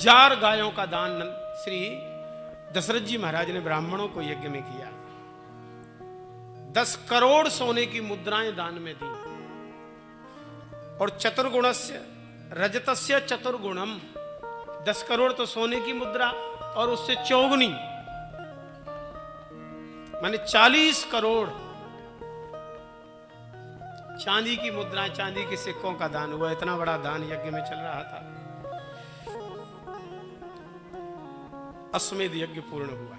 1000 गायों का दान श्री दशरथ जी महाराज ने ब्राह्मणों को यज्ञ में किया। 10 करोड़ सोने की मुद्राएं दान में दी। और चतुर्गुणस्य रजतस्य चतुर्गुणम, 10 करोड़ तो सोने की मुद्रा और उससे चौगुनी माने 40 करोड़ चांदी की मुद्रा, चांदी के सिक्कों का दान हुआ। इतना बड़ा दान यज्ञ में चल रहा था। अश्वमेध यज्ञ पूर्ण हुआ।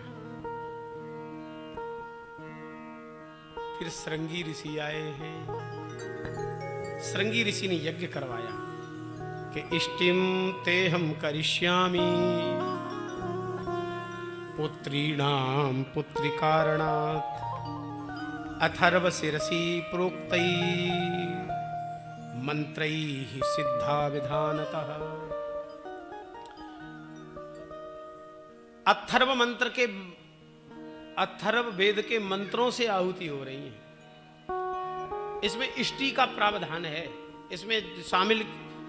फिर श्रृंगी ऋषि आए हैं। श्रृंगी ऋषि ने यज्ञ करवाया कि इष्टिम ते हम करिष्यामि पुत्रीणाम पुत्रिकारणात् अथर्व शिरसि प्रोक्तै मंत्रैः सिद्धा विधानतः। अथर्व मंत्र के, अथर्व वेद के मंत्रों से आहुति हो रही है। इसमें इष्टि का प्रावधान है। इसमें शामिल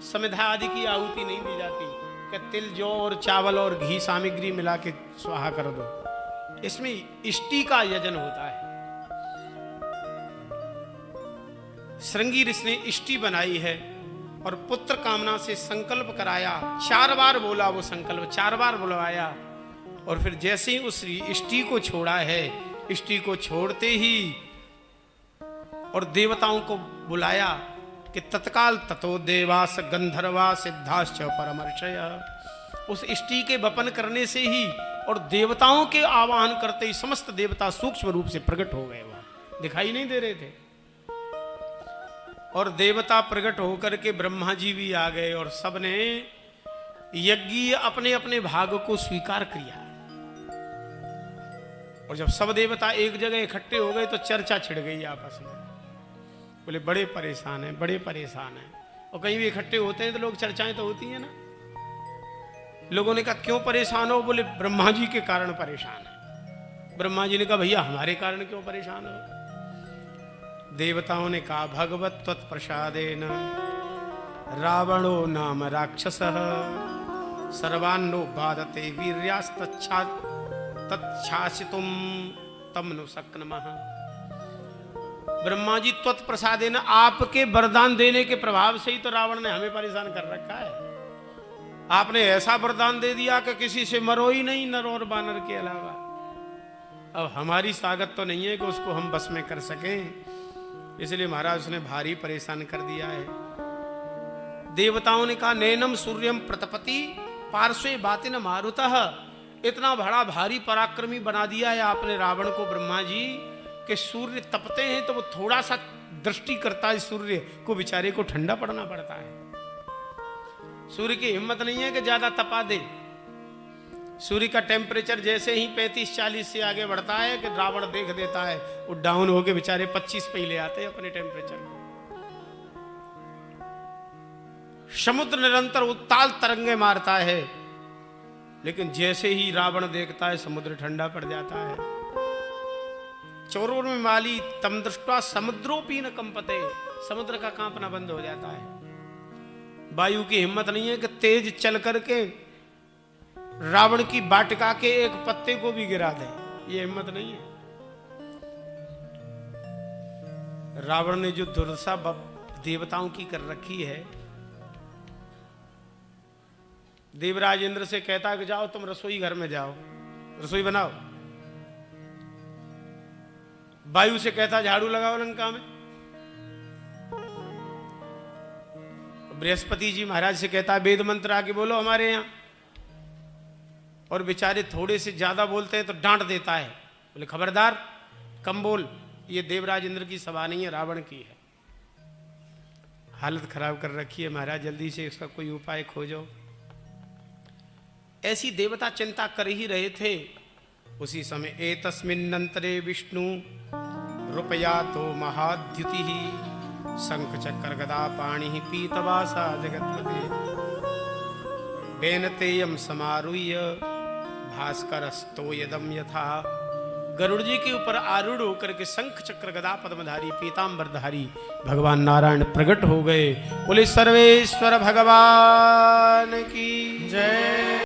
समिधा आदि की आहुति नहीं दी जाती कि तिल जौ और चावल और घी सामग्री मिला के स्वाहा कर दो। इसमें इष्टि का यजन होता है। श्रृंगी ऋषि ने इष्टि बनाई है और पुत्र कामना से संकल्प कराया। 4 बार बोला वो संकल्प, 4 बार बुलवाया। और फिर जैसे ही उस इष्टि को छोड़ा है, इष्टि को छोड़ते ही और देवताओं को बुलाया कि तत्काल ततो देवास गंधर्वा सिद्धाश्च परमर्षय। उस इष्टि के वपन करने से ही और देवताओं के आवाहन करते ही समस्त देवता सूक्ष्म रूप से प्रकट हो गए। वहां दिखाई नहीं दे रहे थे। और देवता प्रकट होकर के ब्रह्मा जी भी आ गए और सबने यज्ञ अपने अपने भाग को स्वीकार किया। और जब सब देवता एक जगह इकट्ठे हो गए तो चर्चा छिड़ गई आपस में। बोले बड़े परेशान हैं, बड़े परेशान हैं। और कहीं भी इकट्ठे होते हैं तो लोग चर्चाएं तो होती हैं ना। लोगों ने कहा क्यों परेशान हो? बोले ब्रह्मा जी के कारण परेशान है। ब्रह्मा जी ने कहा भैया हमारे कारण क्यों परेशान हो? देवताओं ने कहा भगवत त्वत्प्रसादेन रावणो नाम राक्षसः सर्वान्नो बाधते वीर्यास्तच्छा तच्छासितुम तम नु शक्नुमः। ब्रह्मा जी त्वत्प्रसादेन, आपके वरदान देने के प्रभाव से ही तो रावण ने हमें परेशान कर रखा है। आपने ऐसा वरदान दे दिया कि किसी से मरो ही नहीं, नर और बानर के अलावा। अब हमारी ताकत तो नहीं है कि उसको हम बस में कर सकें। इसलिए महाराज उसने भारी परेशान कर दिया है। देवताओं ने कहा नैनम सूर्यम प्रतपति पार्श्वे बातिन मारुतः। इतना बड़ा भारी पराक्रमी बना दिया है आपने रावण को ब्रह्मा जी कि सूर्य तपते हैं तो वो थोड़ा सा दृष्टि करता है, सूर्य को बेचारे को ठंडा पड़ना पड़ता है। सूर्य की हिम्मत नहीं है कि ज्यादा तपा दे। सूर्य का टेम्परेचर जैसे ही 35-40 से आगे बढ़ता है कि रावण देख देता है, वो डाउन होके बेचारे 25 पे ही ले आते हैं अपने टेम्परेचर को। समुद्र निरंतर उत्ताल तरंगे मारता है, लेकिन जैसे ही रावण देखता है समुद्र ठंडा पड़ जाता है। चोरों में माली तम दृष्टा समुद्रोपी न कंपते। समुद्र का कांपना बंद हो जाता है। वायु की हिम्मत नहीं है कि तेज चल करके रावण की वाटिका के एक पत्ते को भी गिरा दे। ये हिम्मत नहीं है। रावण ने जो दुर्दशा देवताओं की कर रखी है, देवराज इंद्र से कहता है कि जाओ तुम रसोई घर में जाओ, रसोई बनाओ। वायु से कहता झाड़ू लगाओ लंका में। बृहस्पति जी महाराज से कहता वेद मंत्र आके बोलो हमारे यहां। और बेचारे थोड़े से ज्यादा बोलते हैं तो डांट देता है, बोले खबरदार कम बोल। ये देवराज इंद्र की सभा नहीं है, रावण की है। हालत खराब कर रखी है महाराज, जल्दी से इसका कोई उपाय खोजो। ऐसी देवता चिंता कर ही रहे थे। उसी समय एतस्मिन्नंतरे विष्णु रुपया तो महाद्युति शंख चक्र गदा पाणि पीतवासा जगत्पते बेनतेयम समारूह्य भास्करस्तो यदम यथा। गरुड़ जी के ऊपर आरूढ़ होकर के शंख चक्र गदा पद्मधारी पीतांबरधारी भगवान नारायण प्रकट हो गए। बोले सर्वेश्वर भगवान की जय।